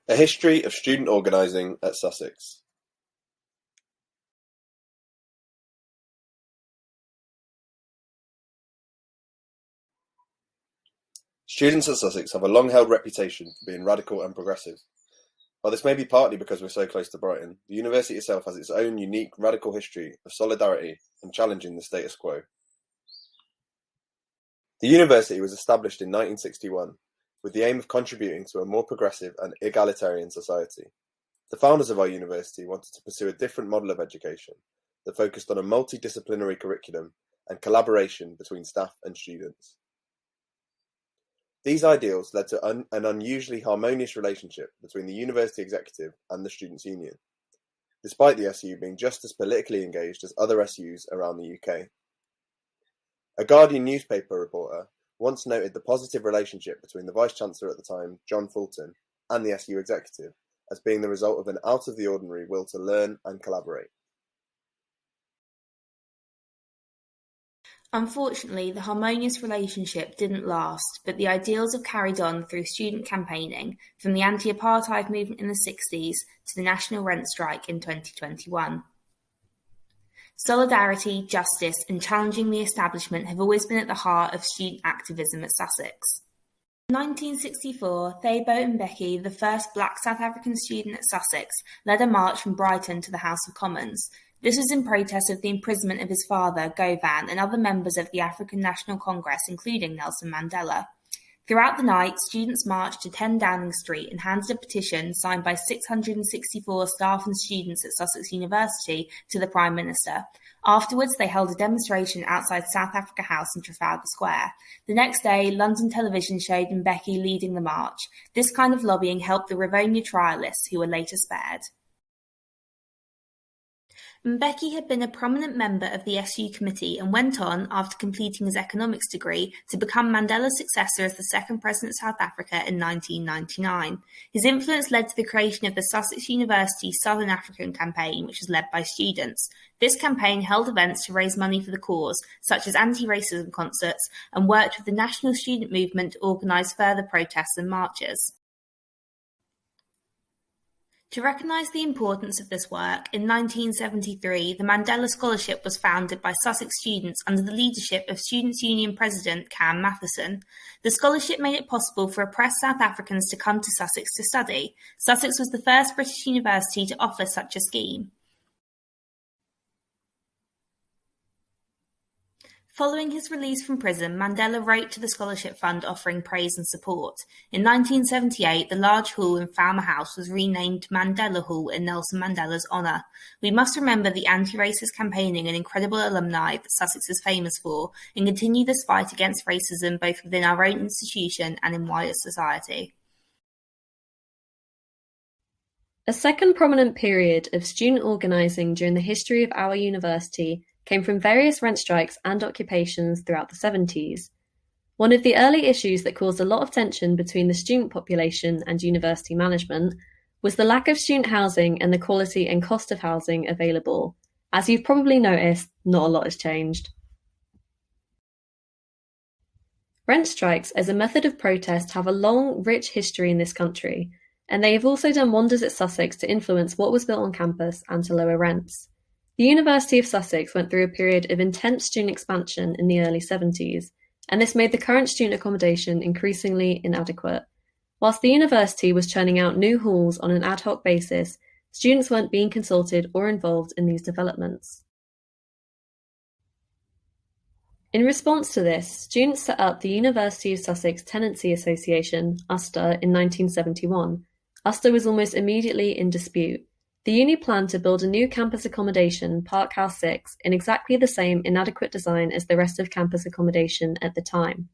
A History of Student Organising at Sussex. Students at Sussex have a long-held reputation for being radical and progressive. While this may be partly because we're so close to Brighton, the university itself has its own unique radical history of solidarity and challenging the status quo. The university was established in 1961 with the aim of contributing to a more progressive and egalitarian society. The founders of our university wanted to pursue a different model of education that focused on a multidisciplinary curriculum and collaboration between staff and students. These ideals led to an unusually harmonious relationship between the university executive and the Students' Union, despite the SU being just as politically engaged as other SUs around the UK. A Guardian newspaper reporter once noted the positive relationship between the Vice-Chancellor at the time, John Fulton, and the SU executive as being the result of an out-of-the-ordinary will to learn and collaborate. Unfortunately, the harmonious relationship didn't last, but the ideals have carried on through student campaigning, from the anti-apartheid movement in the 60s to the national rent strike in 2021. Solidarity, justice, and challenging the establishment have always been at the heart of student activism at Sussex. In 1964, Thabo Mbeki, the first black South African student at Sussex, led a march from Brighton to the House of Commons. This was in protest of the imprisonment of his father, Govan, and other members of the African National Congress, including Nelson Mandela. Throughout the night, students marched to 10 Downing Street and handed a petition signed by 664 staff and students at Sussex University to the Prime Minister. Afterwards, they held a demonstration outside South Africa House in Trafalgar Square. The next day, London television showed Mbeki leading the march. This kind of lobbying helped the Rivonia trialists, who were later spared. Mbeki had been a prominent member of the SU committee and went on, after completing his economics degree, to become Mandela's successor as the second president of South Africa in 1999. His influence led to the creation of the Sussex University Southern African Campaign, which was led by students. This campaign held events to raise money for the cause, such as anti-racism concerts, and worked with the national student movement to organise further protests and marches. To recognise the importance of this work, in 1973, the Mandela Scholarship was founded by Sussex students under the leadership of Students' Union President Cam Matheson. The scholarship made it possible for oppressed South Africans to come to Sussex to study. Sussex was the first British university to offer such a scheme. Following his release from prison, Mandela wrote to the Scholarship Fund offering praise and support. In 1978, the large hall in Falmer House was renamed Mandela Hall in Nelson Mandela's honour. We must remember the anti-racist campaigning and incredible alumni that Sussex is famous for, and continue this fight against racism both within our own institution and in wider society. A second prominent period of student organising during the history of our university came from various rent strikes and occupations throughout the 70s. One of the early issues that caused a lot of tension between the student population and university management was the lack of student housing and the quality and cost of housing available. As you've probably noticed, not a lot has changed. Rent strikes as a method of protest have a long, rich history in this country, and they have also done wonders at Sussex to influence what was built on campus and to lower rents. The University of Sussex went through a period of intense student expansion in the early 70s, and this made the current student accommodation increasingly inadequate. Whilst the university was churning out new halls on an ad hoc basis, students weren't being consulted or involved in these developments. In response to this, students set up the University of Sussex Tenancy Association, USTA, in 1971. USTA was almost immediately in dispute. The uni planned to build a new campus accommodation, Park House 6, in exactly the same inadequate design as the rest of campus accommodation at the time.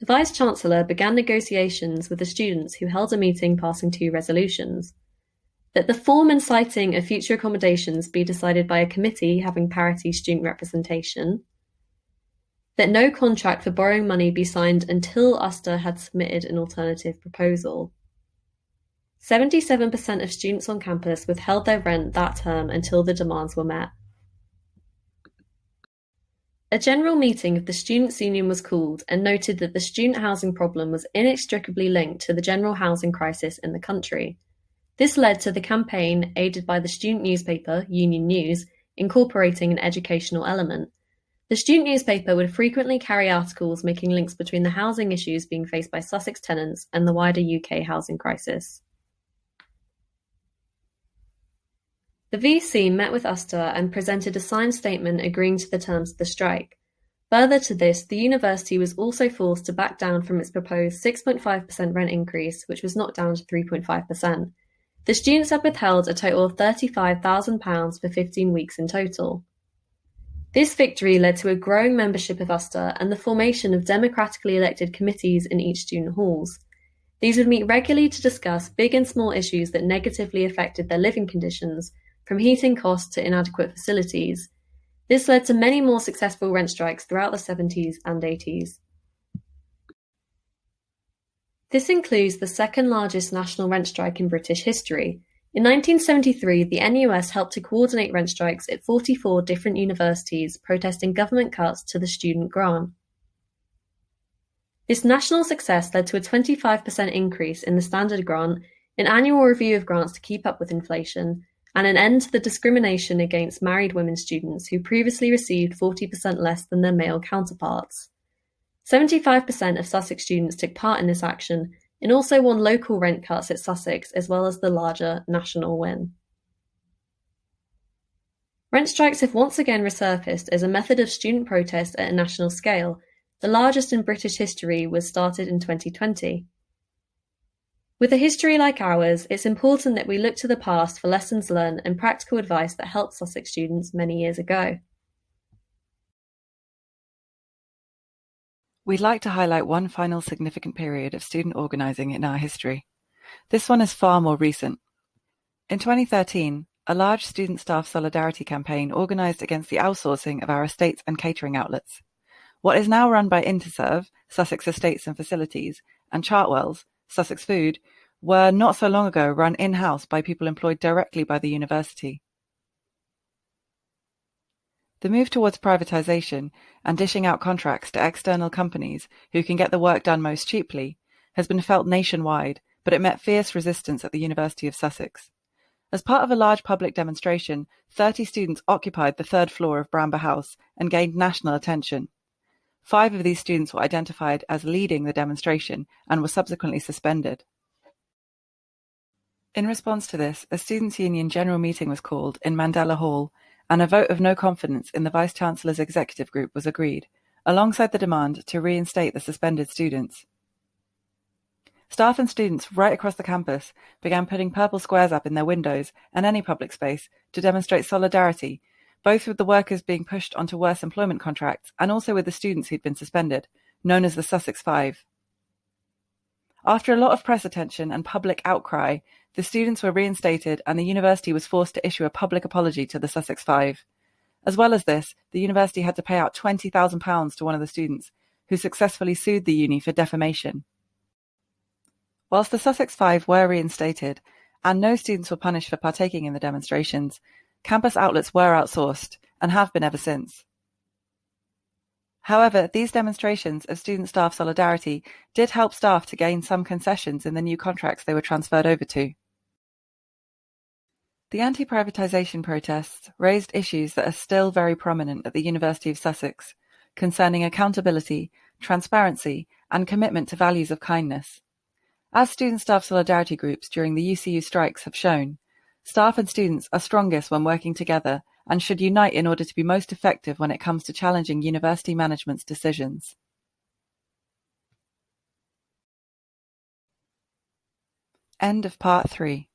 The Vice-Chancellor began negotiations with the students who held a meeting passing two resolutions. That the form and siting of future accommodations be decided by a committee having parity student representation. That no contract for borrowing money be signed until USTA had submitted an alternative proposal. 77% of students on campus withheld their rent that term until the demands were met. A general meeting of the Students' Union was called and noted that the student housing problem was inextricably linked to the general housing crisis in the country. This led to the campaign, aided by the student newspaper, Union News, incorporating an educational element. The student newspaper would frequently carry articles making links between the housing issues being faced by Sussex tenants and the wider UK housing crisis. The VC met with Uster and presented a signed statement agreeing to the terms of the strike. Further to this, the university was also forced to back down from its proposed 6.5% rent increase, which was knocked down to 3.5%. The students had withheld a total of £35,000 for 15 weeks in total. This victory led to a growing membership of Uster and the formation of democratically elected committees in each student halls. These would meet regularly to discuss big and small issues that negatively affected their living conditions, from heating costs to inadequate facilities. This led to many more successful rent strikes throughout the 70s and 80s. This includes the second largest national rent strike in British history. In 1973, the NUS helped to coordinate rent strikes at 44 different universities protesting government cuts to the student grant. This national success led to a 25% increase in the standard grant, an annual review of grants to keep up with inflation, and an end to the discrimination against married women students who previously received 40% less than their male counterparts. 75% of Sussex students took part in this action and also won local rent cuts at Sussex as well as the larger national win. Rent strikes have once again resurfaced as a method of student protest at a national scale. The largest in British history was started in 2020. With a history like ours, it's important that we look to the past for lessons learned and practical advice that helped Sussex students many years ago. We'd like to highlight one final significant period of student organising in our history. This one is far more recent. In 2013, a large student staff solidarity campaign organised against the outsourcing of our estates and catering outlets. What is now run by Interserve, Sussex Estates and Facilities, and Chartwells, Sussex Food, were not so long ago run in-house by people employed directly by the university. The move towards privatization and dishing out contracts to external companies who can get the work done most cheaply has been felt nationwide, but it met fierce resistance at the University of Sussex. As part of a large public demonstration, 30 students occupied the third floor of Bramber House and gained national attention. 5 of these students were identified as leading the demonstration and were subsequently suspended. In response to this, a Students' Union general meeting was called in Mandela Hall, and a vote of no confidence in the Vice-Chancellor's executive group was agreed, alongside the demand to reinstate the suspended students. Staff and students right across the campus began putting purple squares up in their windows and any public space to demonstrate solidarity, both with the workers being pushed onto worse employment contracts and also with the students who'd been suspended, known as the Sussex Five. After a lot of press attention and public outcry, the students were reinstated and the university was forced to issue a public apology to the Sussex Five. As well as this, the university had to pay out £20,000 to one of the students, who successfully sued the uni for defamation. Whilst the Sussex Five were reinstated, and no students were punished for partaking in the demonstrations, campus outlets were outsourced, and have been ever since. However, these demonstrations of student staff solidarity did help staff to gain some concessions in the new contracts they were transferred over to. The anti-privatization protests raised issues that are still very prominent at the University of Sussex, concerning accountability, transparency, and commitment to values of kindness. As student staff solidarity groups during the UCU strikes have shown, staff and students are strongest when working together and should unite in order to be most effective when it comes to challenging university management's decisions. End of Part 3.